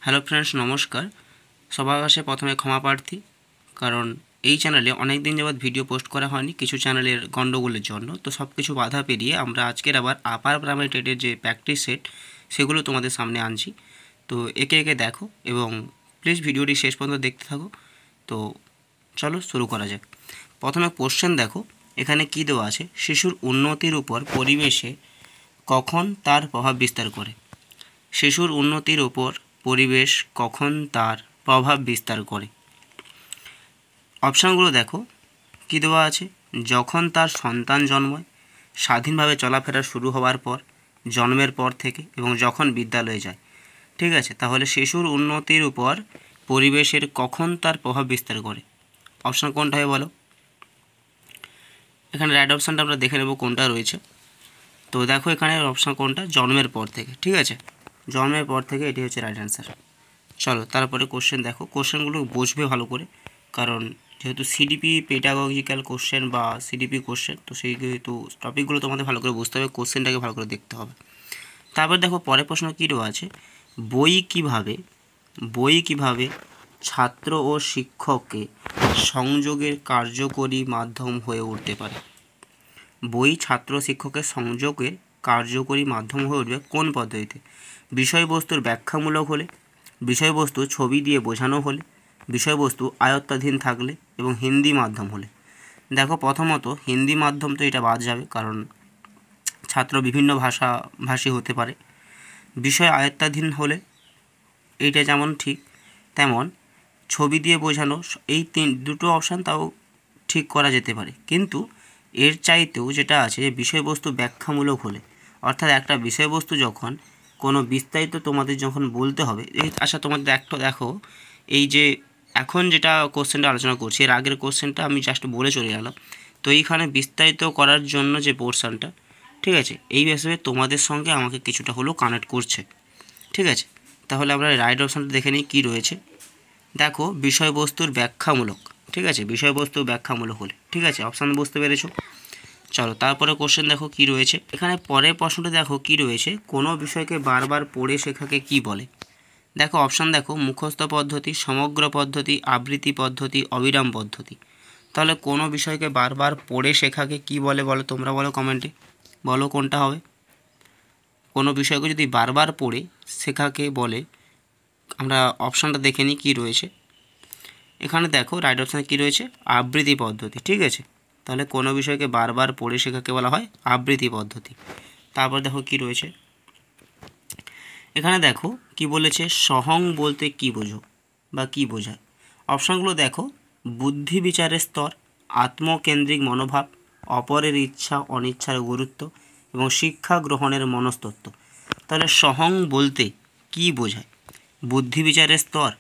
Hello friends, নমস্কার। সবার কাছে প্রথমে ক্ষমা প্রার্থী, কারণ এই চ্যানেলে অনেক দিন যাবৎ ভিডিও পোস্ট করা হয়নি কিছু চ্যানেলের গণ্ডগোলের জন্য। তো সব কিছু বাধা পেরিয়ে আমরা আজকের আবার আপার প্রাইমারি টেটের যে প্র্যাকটিস সেট সেগুলো তোমাদের সামনে আনছি। তো একে একে দেখো এবং প্লিজ ভিডিওটি শেষ পর্যন্ত দেখতে থাকো। তো চলো শুরু করা যাক। প্রথমে কোশ্চেন দেখো, এখানে কি দেওয়া আছে? শিশুর উন্নতির উপর পরিবেশে কখন তার প্রভাব বিস্তার করে? শিশুর উন্নতির উপর পরিবেশ কখন তার প্রভাব বিস্তার করে? অপশানগুলো দেখো, কী দেওয়া আছে? যখন তার সন্তান জন্মায়, স্বাধীনভাবে চলাফেরা শুরু হওয়ার পর, জন্মের পর থেকে, এবং যখন বিদ্যালয়ে যায়। ঠিক আছে, তাহলে শিশুর উন্নতির উপর পরিবেশের কখন তার প্রভাব বিস্তার করে, অপশান কোনটা হয় বলো? এখানে রাইট অপশানটা আমরা দেখে নেব কোনটা রয়েছে। তো দেখো এখানে অপশান কোনটা, জন্মের পর থেকে। ঠিক আছে, জন্মের পর থেকে এটি হচ্ছে রাইট অ্যান্সার। চলো তারপরে কোশ্চেন দেখো, কোশ্চেনগুলো বুঝবে ভালো করে, কারণ যেহেতু সিডিপি পেডাগজিক্যাল কোশ্চেন বা সিডিপি কোশ্চেন, তো সেই যেহেতু টপিকগুলো তোমাদের ভালো করে বুঝতে হবে, কোশ্চেনটাকে ভালো করে দেখতে হবে। তারপর দেখো পরের প্রশ্ন কী দেওয়া আছে? বই কিভাবে ছাত্র ও শিক্ষককে সংযোগের কার্যকরী মাধ্যম হয়ে উঠতে পারে? বই ছাত্র শিক্ষকের সংযোগের কার্যকরী মাধ্যম হয়ে উঠবে কোন পদ্ধতিতে? বিষয়বস্তুর ব্যাখ্যামূলক হলে, বিষয়বস্তু ছবি দিয়ে বোঝানো হলে, বিষয়বস্তু আয়ত্তাধীন থাকলে, এবং হিন্দি মাধ্যম হলে। দেখো প্রথমত হিন্দি মাধ্যম তো এটা বাদ যাবে, কারণ ছাত্র বিভিন্ন ভাষী হতে পারে। বিষয় আয়ত্তাধীন হলে এইটা যেমন ঠিক, তেমন ছবি দিয়ে বোঝানো, এই দুটো অপশান তাও ঠিক করা যেতে পারে। কিন্তু এর চাইতেও যেটা আছে, যে বিষয়বস্তু ব্যাখ্যামূলক হলে, অর্থাৎ একটা বিষয়বস্তু যখন কোনো বিস্তারিত তোমাদের যখন বলতে হবে, আচ্ছা তোমাদের একটা দেখো, এই যে এখন যেটা কোশ্চেনটা আলোচনা করছি, এর আগের কোশ্চেনটা আমি জাস্ট বলে চলে গেলাম। তো এইখানে বিস্তারিত করার জন্য যে পোর্শনটা, ঠিক আছে, এই হিসেবে তোমাদের সঙ্গে আমাকে কিছুটা হলেও কানেক্ট করছে। ঠিক আছে, তাহলে আমরা রাইট অপশানটা দেখে নিই কী রয়েছে। দেখো বিষয়বস্তুর ব্যাখ্যামূলক, ঠিক আছে, বিষয়বস্তু ব্যাখ্যামূলক হলে, ঠিক আছে, অপশান বুঝতে পেরেছো। চলো তারপরে কোশ্চেন দেখো কি রয়েছে। এখানে পরের প্রশ্নটা দেখো কি রয়েছে, কোনো বিষয়কে বারবার পড়ে শেখাকে কি বলে? দেখো অপশান দেখো, মুখস্থ পদ্ধতি, সমগ্র পদ্ধতি, আবৃত্তি পদ্ধতি, অবিরাম পদ্ধতি। তাহলে কোনো বিষয়কে বারবার পড়ে শেখাকে কি বলে বলো? তোমরা বলো কমেন্টে, বলো কোনটা হবে। কোনো বিষয়কে যদি বারবার পড়ে শেখাকে বলে, আমরা অপশানটা দেখে নিই কী রয়েছে। এখানে দেখো রাইট অপশানে কী রয়েছে, আবৃত্তি পদ্ধতি। ঠিক আছে, তাহলে কোনো বিষয়কে বারবার পড়ে শেখাকে বলা হয় আবৃত্তি পদ্ধতি। তারপর দেখো কি রয়েছে, এখানে দেখো কি বলেছে, সহং বলতে কি বোঝো বা কি বোঝায়? অপশানগুলো দেখো, বুদ্ধি বিচারের স্তর, আত্মকেন্দ্রিক মনোভাব, অপরের ইচ্ছা অনিচ্ছার গুরুত্ব, এবং শিক্ষা গ্রহণের মনস্তত্ত্ব। তাহলে সহং বলতে কি বোঝায়? বুদ্ধি বিচারের স্তর,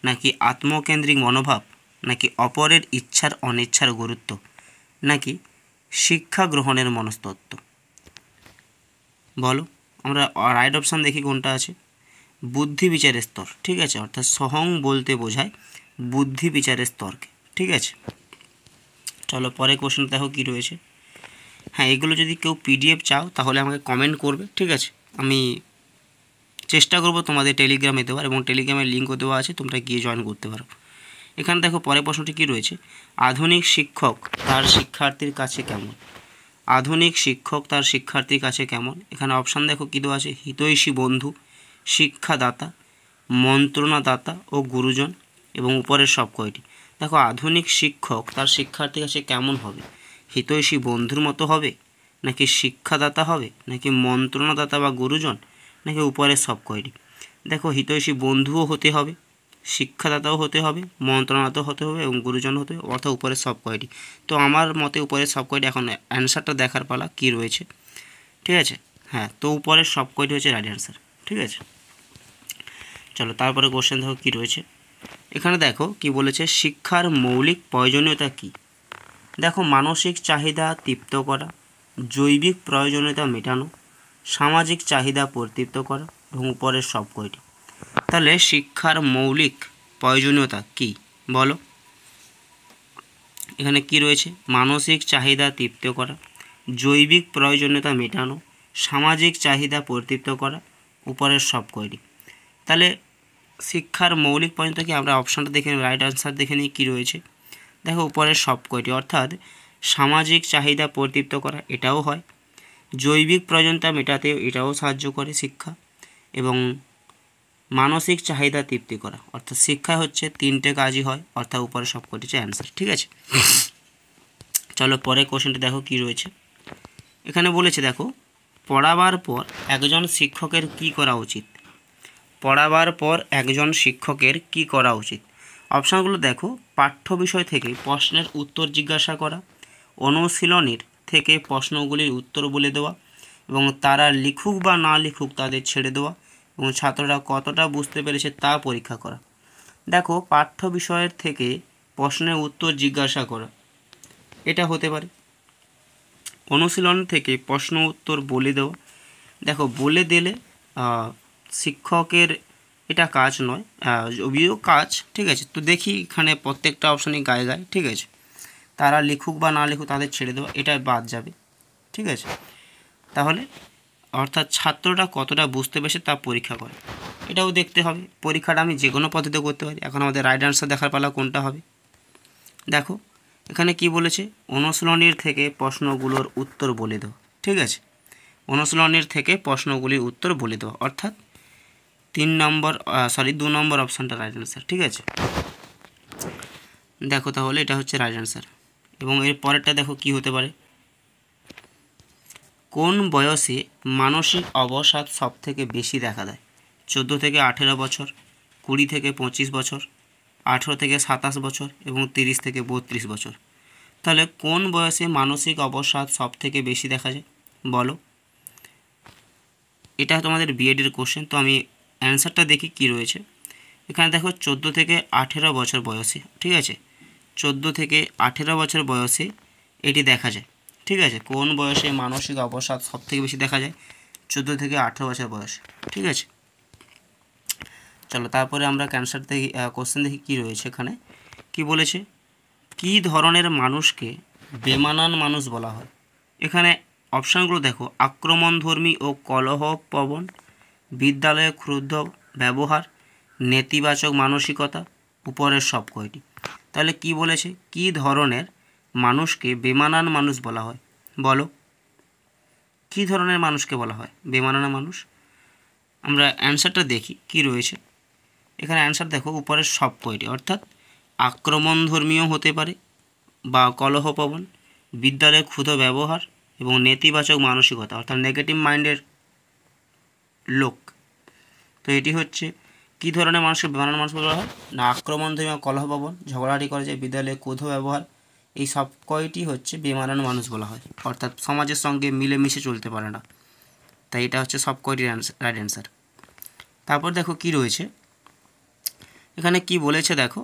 নাকি আত্মকেন্দ্রিক মনোভাব, নাকি অপরের ইচ্ছার অনিচ্ছার গুরুত্ব, নাকি শিক্ষা গ্রহণের মনস্তত্ত্ব? বলো, আমরা রাইট অপশান দেখি কোনটা আছে, বুদ্ধি বিচারের স্তর। ঠিক আছে, অর্থাৎ সহং বলতে বোঝায় বুদ্ধি বিচারের স্তরকে। ঠিক আছে, চলো পরে কোশ্চেন দেখো কি রয়েছে। হ্যাঁ, এগুলো যদি কেউ পিডিএফ চাও তাহলে আমাকে কমেন্ট করবে। ঠিক আছে, আমি চেষ্টা করব তোমাদের টেলিগ্রামে দেওয়ার, এবং টেলিগ্রামের লিঙ্কও দেওয়া আছে, তোমরা গিয়ে জয়েন করতে পারো। এখানে দেখো পরের প্রশ্নটি কী রয়েছে, আধুনিক শিক্ষক তার শিক্ষার্থীর কাছে কেমন? আধুনিক শিক্ষক তার শিক্ষার্থীর কাছে কেমন? এখানে অপশান দেখো কী দেওয়া আছে, হিতৈষী বন্ধু, শিক্ষাদাতা, মন্ত্রণাদাতা ও গুরুজন, এবং উপরের সব কয়টি। দেখো আধুনিক শিক্ষক তার শিক্ষার্থীর কাছে কেমন হবে? হিতৈষী বন্ধুর মতো হবে, নাকি শিক্ষাদাতা হবে, নাকি মন্ত্রণাদাতা বা গুরুজন, নাকি উপরের সব কয়টি? দেখো হিতৈষী বন্ধুও হতে হবে, শিক্ষাদাতাও হতে হবে, মন্ত্রণাদাতাও হতে হবে, এবং গুরুজন হতে হবে, অর্থাৎ উপরের সব কয়টি। তো আমার মতে উপরের সব কয়টি। এখন অ্যান্সারটা দেখার পালা কী রয়েছে। ঠিক আছে, হ্যাঁ, তো উপরের সব কয়টি হচ্ছে রাইট অ্যান্সার। ঠিক আছে, চলো তারপরে কোশ্চেন দেখো কী রয়েছে। এখানে দেখো কি বলেছে, শিক্ষার মৌলিক প্রয়োজনীয়তা কী? দেখো মানসিক চাহিদা তৃপ্ত করা, জৈবিক প্রয়োজনীয়তা মেটানো, সামাজিক চাহিদা পরিতৃপ্ত করা, এবং উপরের সব কয়টি। তাহলে শিক্ষার মৌলিক প্রয়োজনীয়তা কী বলো? এখানে কি রয়েছে, মানসিক চাহিদা তৃপ্ত করা, জৈবিক প্রয়োজনীয়তা মেটানো, সামাজিক চাহিদা পরিতৃপ্ত করা, উপরের সব কয়টি। তাহলে শিক্ষার মৌলিক পয়েন্ট থেকে আমরা অপশানটা দেখে নিই, রাইট আনসার দেখে নিই কী রয়েছে। দেখো উপরের সব কয়টি, অর্থাৎ সামাজিক চাহিদা পরিতৃপ্ত করা এটাও হয়, জৈবিক প্রয়োজনীয়তা মেটাতে এটাও সাহায্য করে শিক্ষা, এবং মানসিক চাহিদা তৃপ্তি করা, অর্থাৎ শিক্ষা হচ্ছে তিনটে কাজই হয়, অর্থাৎ উপরে সব কটি হচ্ছে অ্যান্সার। ঠিক আছে, চলো পরের কোশ্চেনটা দেখো কী রয়েছে। এখানে বলেছে দেখো, পড়াবার পর একজন শিক্ষকের কী করা উচিত। পড়াবার পর একজন শিক্ষকের কী করা উচিত। অপশানগুলো দেখো, পাঠ্য বিষয় থেকে প্রশ্নের উত্তর জিজ্ঞাসা করা, অনুশীলনীর থেকে প্রশ্নগুলির উত্তর বলে দেওয়া, এবং তারা লিখুক বা না লিখুক তাদের ছেড়ে দেওয়া, এবং ছাত্ররা কতটা বুঝতে পেরেছে তা পরীক্ষা করা। দেখো পাঠ্য বিষয়ের থেকে প্রশ্নের উত্তর জিজ্ঞাসা করা এটা হতে পারে, অনুশীলন থেকে প্রশ্ন উত্তর বলে দেওয়া। দেখো বলে দিলে শিক্ষকের এটা কাজ নয়, যদিও কাজ, ঠিক আছে। তো দেখি এখানে প্রত্যেকটা অপশানই গায়ে গায়ে, ঠিক আছে। তারা লিখুক বা না লিখুক তাদের ছেড়ে দেওয়া এটা বাদ যাবে, ঠিক আছে। তাহলে অর্থাৎ ছাত্রটা কতটা বুঝতে পেরেছে তা পরীক্ষা করে, এটাও দেখতে হবে। পরীক্ষাটা আমি যে কোনো পদ্ধতিতে করতে পারি। এখন আমাদের রাইট আনসার দেখার পালা কোনটা হবে। দেখো এখানে কি বলেছে, অনুশীলনীর থেকে প্রশ্নগুলোর উত্তর বলে দেওয়া, ঠিক আছে। অনুশীলনীর থেকে প্রশ্নগুলির উত্তর বলে দেওয়া, অর্থাৎ 2 নম্বর অপশানটা রাইট আনসার, ঠিক আছে। দেখো তাহলে এটা হচ্ছে রাইট আনসার। এবং এর পরেরটা দেখো কি হতে পারে, কোন বয়সে মানসিক অবসাদ সব থেকে বেশি দেখা দেয়। 14 থেকে 18 বছর, 20 থেকে 25 বছর, 18 থেকে 27 বছর, এবং 30 থেকে 32 বছর। তাহলে কোন বয়সে মানসিক অবসাদ সব থেকে বেশি দেখা যায় বলো। এটা তোমাদের বিএডের কোশ্চেন, তো আমি অ্যান্সারটা দেখি কি রয়েছে। এখানে দেখো 14 থেকে 18 বছর বয়সে, ঠিক আছে। 14 থেকে 18 বছর বয়সে এটি দেখা যায়, ঠিক আছে। কোন বয়সে মানসিক অবসাদ সব থেকে বেশি দেখা যায়, 14 থেকে 18 বছর বয়সে, ঠিক আছে। চলো তারপরে আমরা ক্যান্সার দেখি, কোশ্চেন দেখি কী রয়েছে। এখানে কি বলেছে, কী ধরনের মানুষকে বেমানান মানুষ বলা হয়। এখানে অপশানগুলো দেখো, আক্রমণধর্মী ও কলহপ্রবণ, বিদ্যালয়ে ক্রুদ্ধ ব্যবহার, নেতিবাচক মানসিকতা, উপরের সব কয়টি। তাহলে কি বলেছে, কী ধরনের মানুষকে বেমানান মানুষ বলা হয় বলো। কী ধরনের মানুষকে বলা হয় বেমানান মানুষ। আমরা অ্যান্সারটা দেখি কি রয়েছে। এখানে অ্যান্সার দেখো, উপরের সব কয়টি, অর্থাৎ আক্রমণধর্মীয় হতে পারে বা কলহপ্রবণ, বিদ্যালয়ে ক্ষুধা ব্যবহার, এবং নেতিবাচক মানসিকতা, অর্থাৎ নেগেটিভ মাইন্ডের লোক। তো এটি হচ্ছে কী ধরনের মানুষকে বেমানান মানুষ বলা হয় না, আক্রমণধর্মী বা কলহপ্রবণ, ঝগড়াঝাটি করে যায়, বিদ্যালয়ে ক্ষুধা ব্যবহার, এই সব কয়টি হচ্ছে বেমানান মানুষ বলা হয়, অর্থাৎ সমাজের সঙ্গে মিলেমিশে চলতে পারে না। তাই এটা হচ্ছে সব কয়টি রাইট অ্যান্সার। তারপর দেখো কি রয়েছে, এখানে কি বলেছে দেখো,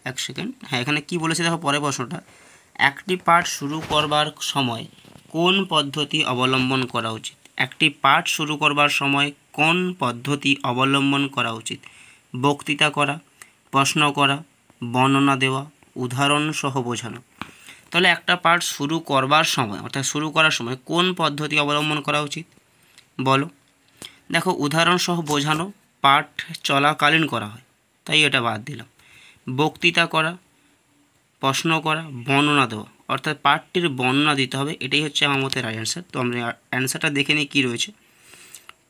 এক সেকেন্ড, হ্যাঁ এখানে কি বলেছে দেখো পরের প্রশ্নটা, একটি পাঠ শুরু করবার সময় কোন পদ্ধতি অবলম্বন করা উচিত। একটি পাঠ শুরু করবার সময় কোন পদ্ধতি অবলম্বন করা উচিত। বক্তৃতা করা, প্রশ্ন করা, বর্ণনা দেওয়া, উদাহরণ সহ বোঝানো। তাহলে একটা পাঠ শুরু করবার সময়, অর্থাৎ শুরু করার সময় কোন পদ্ধতি অবলম্বন করা উচিত বলো। দেখো উদাহরণ সহ বোঝানো পাঠ চলাকালীন করা হয়, তাই এটা বাদ দিলাম। বক্তৃতা করা, প্রশ্ন করা, বর্ণনা দেওয়া, অর্থাৎ পাঠটির বর্ণনা দিতে হবে, এটাই হচ্ছে আমার মতে রাইট অ্যান্সার। তো আমরা অ্যান্সারটা দেখে নিই কী রয়েছে।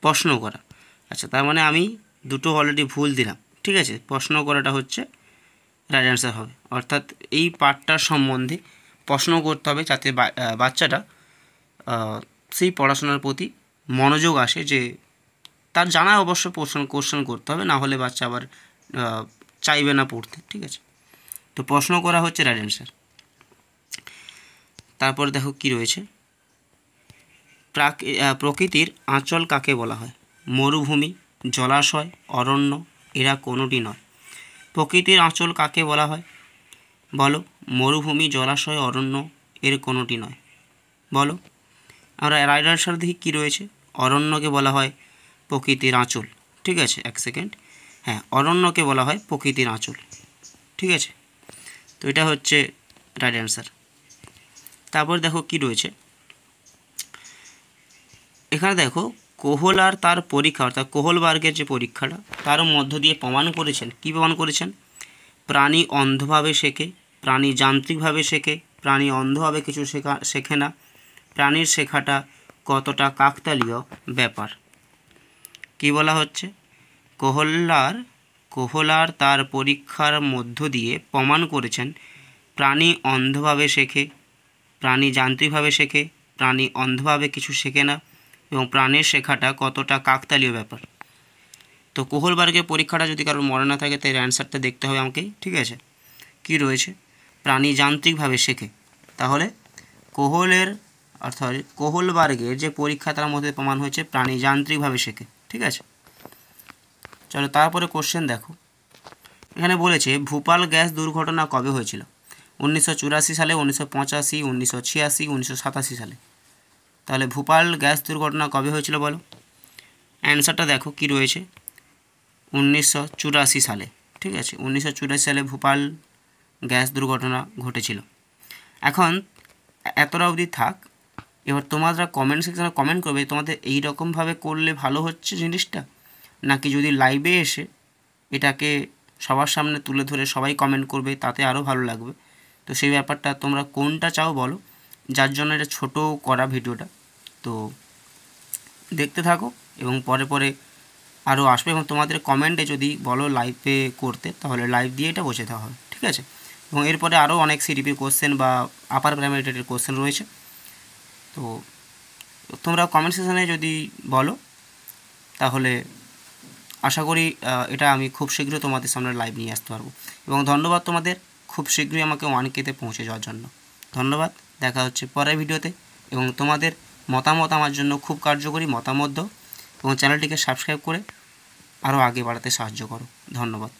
প্রশ্ন করা, আচ্ছা তার মানে আমি দুটো অলরেডি ভুল দিলাম, ঠিক আছে। প্রশ্ন করাটা হচ্ছে রাইট অ্যান্সার হবে, অর্থাৎ এই পাঠটার সম্বন্ধে প্রশ্ন করতে হবে যাতে বাচ্চাটা সেই পড়াশোনার প্রতি মনোযোগ আসে, যে তার জানা অবশ্য কোশ্চেন করতে হবে, না হলে বাচ্চা আবার চাইবে না পড়তে, ঠিক আছে। তো প্রশ্ন করা হচ্ছে রাইট অ্যান্সার। তারপর দেখো কি রয়েছে, প্রকৃতির আঁচল কাকে বলা হয়। মরুভূমি, জলাশয়, অরণ্য, এরা কোনোটি নয়। প্রকৃতির আঁচল কাকে বলা হয় বলো। মরুভূমি, জলাশয়, অরণ্য, এর কোনোটি নয় বলো। আমরা রাইট আনসার দেখি কী রয়েছে, অরণ্যকে বলা হয় প্রকৃতির আঁচল, ঠিক আছে। এক সেকেন্ড, হ্যাঁ অরণ্যকে বলা হয় প্রকৃতির আঁচল, ঠিক আছে। তো এটা হচ্ছে রাইট অ্যান্সার। তারপর দেখো কি রয়েছে, এখানে দেখো কোহল আর তার পরীক্ষা অর্থাৎ কোহলবার্গের যে পরীক্ষাটা তার মধ্য দিয়ে প্রমাণ করেছেন, কী প্রমাণ করেছেন? প্রাণী অন্ধভাবে শেখে, প্রাণী যান্ত্রিকভাবে শেখে, প্রাণী অন্ধভাবে কিছু শেখে না, প্রাণীর শেখাটা কতটা কাকতালীয় ব্যাপার। কি বলা হচ্ছে? কোহলার তার পরীক্ষার মধ্য দিয়ে প্রমাণ করেছেন প্রাণী অন্ধভাবে শেখে, প্রাণী যান্ত্রিকভাবে শেখে, প্রাণী অন্ধভাবে কিছু শেখে না এবং প্রাণীর শেখাটা কতটা কাকতালীয় ব্যাপার। তো কোহলবার্গের পরীক্ষাটা যদি কারোর মনে না থাকে তাই অ্যান্সারটা দেখতে হবে আমাকেই, ঠিক আছে? কি রয়েছে? প্রাণী যান্ত্রিকভাবে শেখে। তাহলে কোহলবার্গের যে পরীক্ষা তার মধ্যে প্রমাণ হয়েছে প্রাণী যান্ত্রিকভাবে শেখে, ঠিক আছে? চলো তারপরে কোশ্চেন দেখো। এখানে বলেছে ভোপাল গ্যাস দুর্ঘটনা কবে হয়েছিল? 1984 সালে, 1985, 1986, 1987 সালে। তাহলে ভোপাল গ্যাস দুর্ঘটনা কবে হয়েছিল বলো? অ্যান্সারটা দেখো কি রয়েছে, 1984 সালে, ঠিক আছে? 1984 সালে ভোপাল গ্যাস দুর্ঘটনা ঘটেছিল। এখন এতটা অবধি থাক। এবার তোমরা কমেন্ট সেকশনে কমেন্ট করবে তোমাদের এই রকমভাবে করলে ভালো হচ্ছে জিনিসটা, নাকি যদি লাইভে এসে এটাকে সবার সামনে তুলে ধরে সবাই কমেন্ট করবে তাতে আরও ভালো লাগবে। তো সেই ব্যাপারটা তোমরা কোনটা চাও বলো, যার জন্য এটা ছোটো করা ভিডিওটা। তো দেখতে থাকো এবং পরে পরে আরও আসবে এবং তোমাদের কমেন্টে যদি বলো লাইভে করতে তাহলে লাইভ দিয়ে এটা বসে দেওয়া হবে, ঠিক আছে? এবং এরপরে আরও অনেক সিডিপির কোশ্চেন বা আপার প্রাইমারি টেটের কোশ্চেন রয়েছে। তো তোমরা কমেন্ট সেকশনে যদি বলো তাহলে আশা করি এটা আমি খুব শীঘ্রই তোমাদের সামনে লাইভ নিয়ে আসতে পারবো। এবং ধন্যবাদ তোমাদের খুব শীঘ্রই আমাকে 1K-তে পৌঁছে যাওয়ার জন্য। ধন্যবাদ, দেখা হচ্ছে পরের ভিডিওতে। এবং তোমাদের মতামত আমার জন্য খুব কার্যকরী মতামত দাও এবং চ্যানেলটিকে সাবস্ক্রাইব করে আরও আগে বাড়াতে সাহায্য করো। ধন্যবাদ।